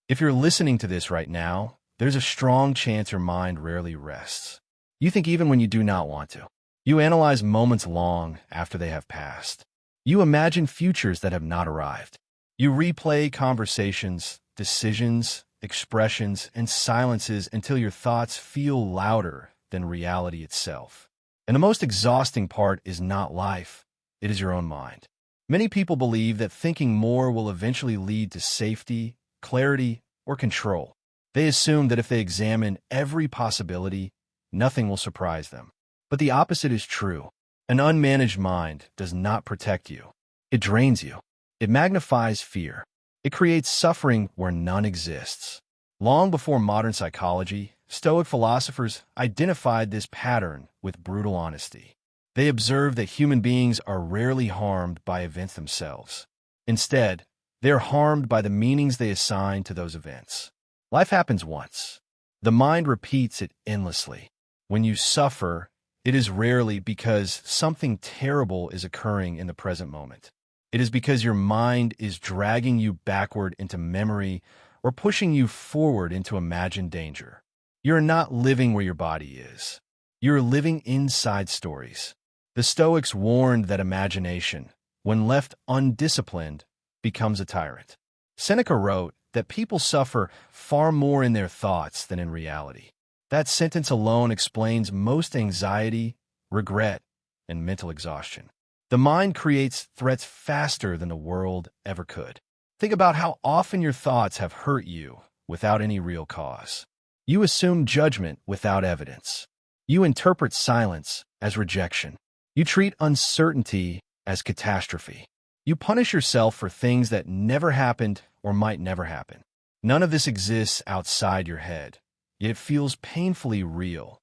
If you're listening to this right now, there's a strong chance your mind rarely rests. You think even when you do not want to. You analyze moments long after they have passed. You imagine futures that have not arrived. You replay conversations, decisions, expressions, and silences until your thoughts feel louder than reality itself. And the most exhausting part is not life, it is your own mind. Many people believe that thinking more will eventually lead to safety, clarity, or control. They assume that if they examine every possibility, nothing will surprise them. But the opposite is true. An unmanaged mind does not protect you. It drains you. It magnifies fear. It creates suffering where none exists. Long before modern psychology, Stoic philosophers identified this pattern with brutal honesty. They observed that human beings are rarely harmed by events themselves. Instead, they are harmed by the meanings they assign to those events. Life happens once. The mind repeats it endlessly. When you suffer, it is rarely because something terrible is occurring in the present moment. It is because your mind is dragging you backward into memory or pushing you forward into imagined danger. You're not living where your body is. You're living inside stories. The Stoics warned that imagination, when left undisciplined, becomes a tyrant. Seneca wrote that people suffer far more in their thoughts than in reality. That sentence alone explains most anxiety, regret, and mental exhaustion. The mind creates threats faster than the world ever could. Think about how often your thoughts have hurt you without any real cause. You assume judgment without evidence. You interpret silence as rejection. You treat uncertainty as catastrophe. You punish yourself for things that never happened or might never happen. None of this exists outside your head, yet it feels painfully real.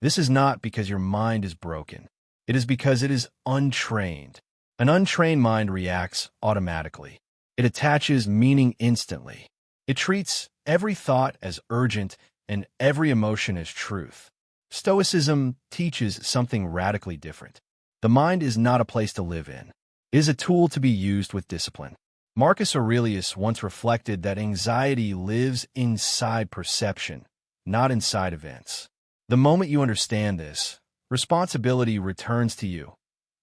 This is not because your mind is broken. It is because it is untrained. An untrained mind reacts automatically. It attaches meaning instantly. It treats every thought as urgent and every emotion as truth. Stoicism teaches something radically different. The mind is not a place to live in. It is a tool to be used with discipline. Marcus Aurelius once reflected that anxiety lives inside perception, not inside events. The moment you understand this, responsibility returns to you,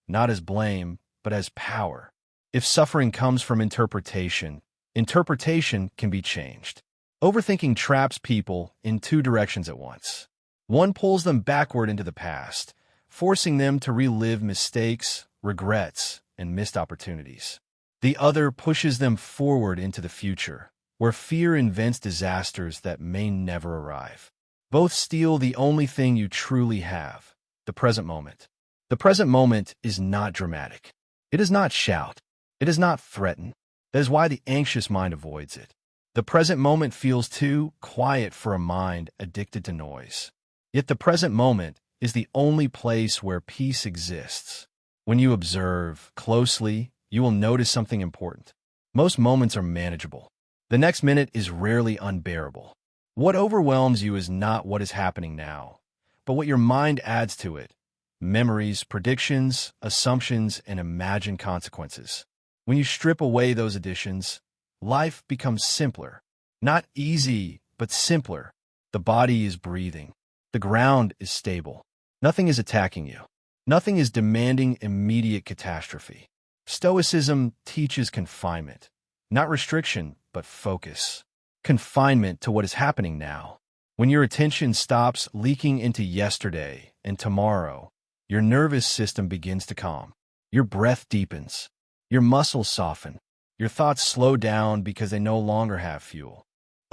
not as blame, but as power. If suffering comes from interpretation, interpretation can be changed. Overthinking traps people in two directions at once. One pulls them backward into the past, forcing them to relive mistakes, regrets, and missed opportunities. The other pushes them forward into the future, where fear invents disasters that may never arrive. Both steal the only thing you truly have, the present moment. The present moment is not dramatic. It does not shout. It does not threaten. That is why the anxious mind avoids it. The present moment feels too quiet for a mind addicted to noise. Yet the present moment is the only place where peace exists. When you observe closely, you will notice something important. Most moments are manageable. The next minute is rarely unbearable. What overwhelms you is not what is happening now, but what your mind adds to it. Memories, predictions, assumptions, and imagined consequences. When you strip away those additions, life becomes simpler. Not easy, but simpler. The body is breathing. The ground is stable. Nothing is attacking you. Nothing is demanding immediate catastrophe. Stoicism teaches confinement. Not restriction, but focus. Confinement to what is happening now. When your attention stops leaking into yesterday and tomorrow, your nervous system begins to calm. Your breath deepens. Your muscles soften. Your thoughts slow down because they no longer have fuel.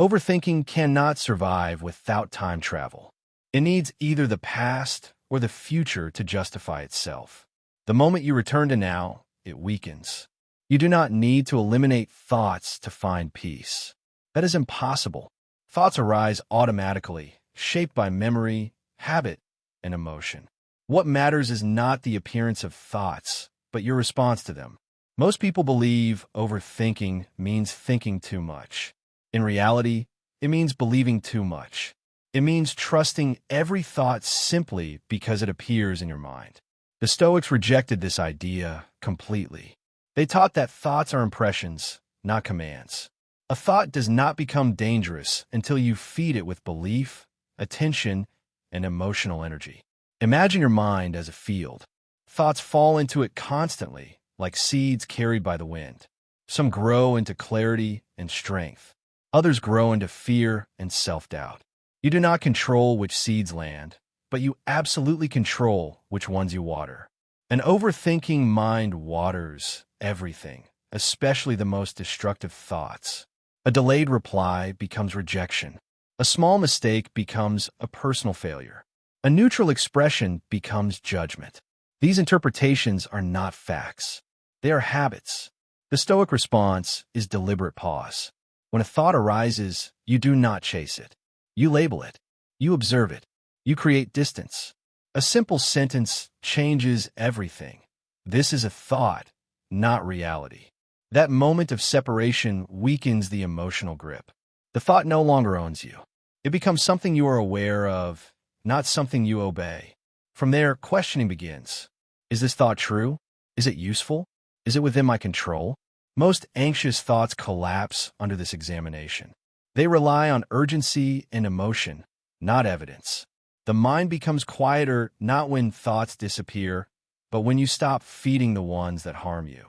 Overthinking cannot survive without time travel. It needs either the past or the future to justify itself. The moment you return to now, it weakens. You do not need to eliminate thoughts to find peace. That is impossible. Thoughts arise automatically, shaped by memory, habit, and emotion. What matters is not the appearance of thoughts, but your response to them. Most people believe overthinking means thinking too much. In reality, it means believing too much. It means trusting every thought simply because it appears in your mind. The Stoics rejected this idea completely. They taught that thoughts are impressions, not commands. A thought does not become dangerous until you feed it with belief, attention, and emotional energy. Imagine your mind as a field. Thoughts fall into it constantly, like seeds carried by the wind. Some grow into clarity and strength. Others grow into fear and self-doubt. You do not control which seeds land, but you absolutely control which ones you water. An overthinking mind waters everything, especially the most destructive thoughts. A delayed reply becomes rejection. A small mistake becomes a personal failure. A neutral expression becomes judgment. These interpretations are not facts. They are habits. The Stoic response is deliberate pause. When a thought arises, you do not chase it. You label it. You observe it. You create distance. A simple sentence changes everything. This is a thought, not reality. That moment of separation weakens the emotional grip. The thought no longer owns you. It becomes something you are aware of, not something you obey. From there, questioning begins. Is this thought true? Is it useful? Is it within my control? Most anxious thoughts collapse under this examination. They rely on urgency and emotion, not evidence. The mind becomes quieter not when thoughts disappear, but when you stop feeding the ones that harm you.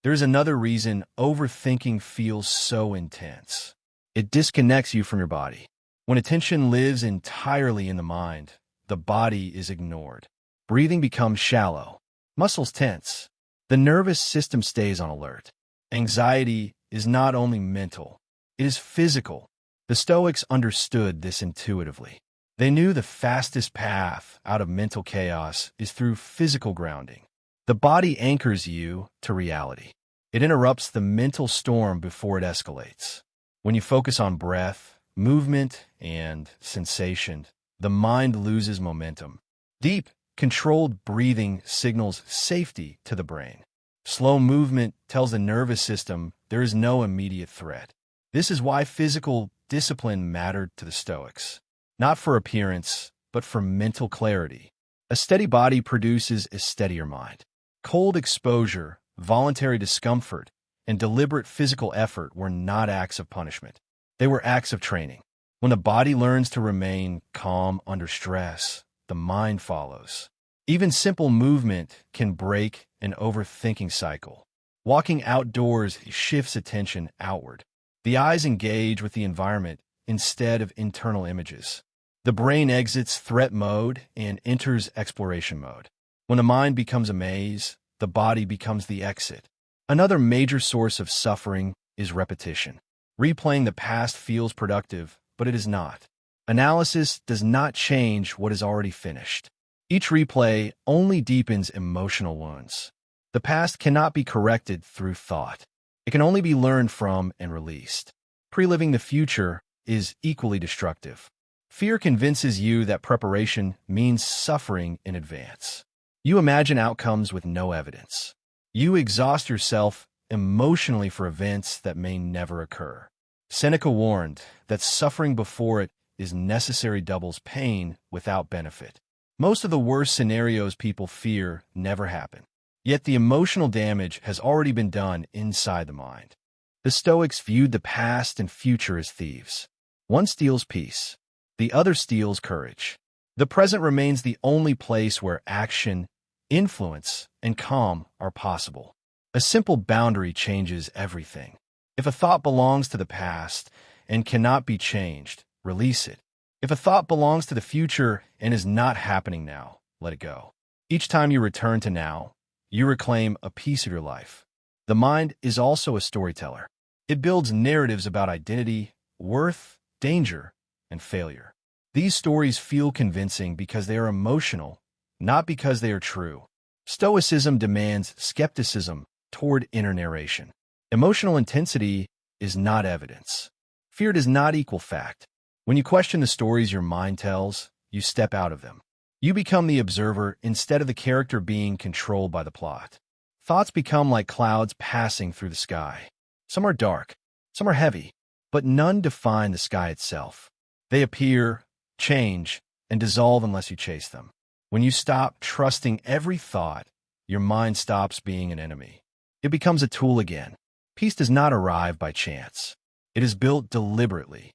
There's another reason overthinking feels so intense. It disconnects you from your body. When attention lives entirely in the mind, the body is ignored. Breathing becomes shallow. Muscles tense. The nervous system stays on alert. Anxiety is not only mental, it is physical. The Stoics understood this intuitively. They knew the fastest path out of mental chaos is through physical grounding. The body anchors you to reality. It interrupts the mental storm before it escalates. When you focus on breath, movement, and sensation, the mind loses momentum. Deep, controlled breathing signals safety to the brain. Slow movement tells the nervous system there is no immediate threat. This is why physical discipline mattered to the Stoics. Not for appearance, but for mental clarity. A steady body produces a steadier mind. Cold exposure, voluntary discomfort, and deliberate physical effort were not acts of punishment. They were acts of training. When the body learns to remain calm under stress, the mind follows. Even simple movement can break an overthinking cycle. Walking outdoors shifts attention outward. The eyes engage with the environment instead of internal images. The brain exits threat mode and enters exploration mode. When the mind becomes a maze, the body becomes the exit. Another major source of suffering is repetition. Replaying the past feels productive, but it is not. Analysis does not change what is already finished. Each replay only deepens emotional wounds. The past cannot be corrected through thought. It can only be learned from and released. Preliving the future is equally destructive. Fear convinces you that preparation means suffering in advance. You imagine outcomes with no evidence. You exhaust yourself emotionally for events that may never occur. Seneca warned that suffering before it is necessary doubles pain without benefit. Most of the worst scenarios people fear never happen. Yet the emotional damage has already been done inside the mind. The Stoics viewed the past and future as thieves. One steals peace. The other steals courage. The present remains the only place where action, influence, and calm are possible. A simple boundary changes everything. If a thought belongs to the past and cannot be changed, release it. If a thought belongs to the future and is not happening now, let it go. Each time you return to now, you reclaim a piece of your life. The mind is also a storyteller. It builds narratives about identity, worth, danger, and failure. These stories feel convincing because they are emotional, not because they are true. Stoicism demands skepticism toward inner narration. Emotional intensity is not evidence. Fear does not equal fact. When you question the stories your mind tells, you step out of them. You become the observer instead of the character being controlled by the plot. Thoughts become like clouds passing through the sky. Some are dark, some are heavy, but none define the sky itself. They appear, change, and dissolve unless you chase them. When you stop trusting every thought, your mind stops being an enemy. It becomes a tool again. Peace does not arrive by chance. It is built deliberately.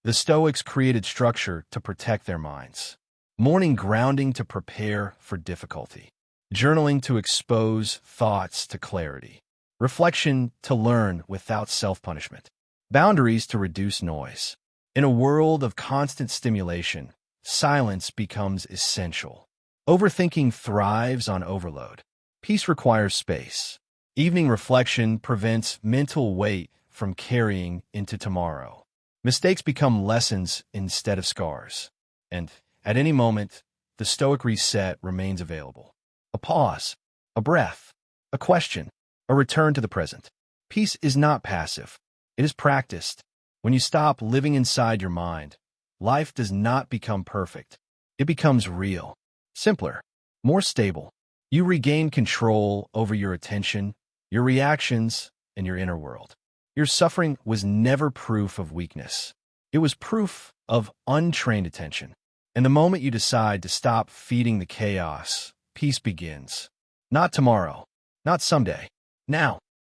The Stoics created structure to protect their minds. Morning grounding to prepare for difficulty. Journaling to expose thoughts to clarity. Reflection to learn without self-punishment. Boundaries to reduce noise. In a world of constant stimulation, silence becomes essential. Overthinking thrives on overload. Peace requires space. Evening reflection prevents mental weight from carrying into tomorrow. Mistakes become lessons instead of scars. And at any moment, the Stoic reset remains available. A pause, a breath, a question, a return to the present. Peace is not passive. It is practiced. When you stop living inside your mind, life does not become perfect. It becomes real, simpler, more stable. You regain control over your attention, your reactions, and your inner world. Your suffering was never proof of weakness. It was proof of untrained attention. And the moment you decide to stop feeding the chaos, peace begins. Not tomorrow, not someday, now.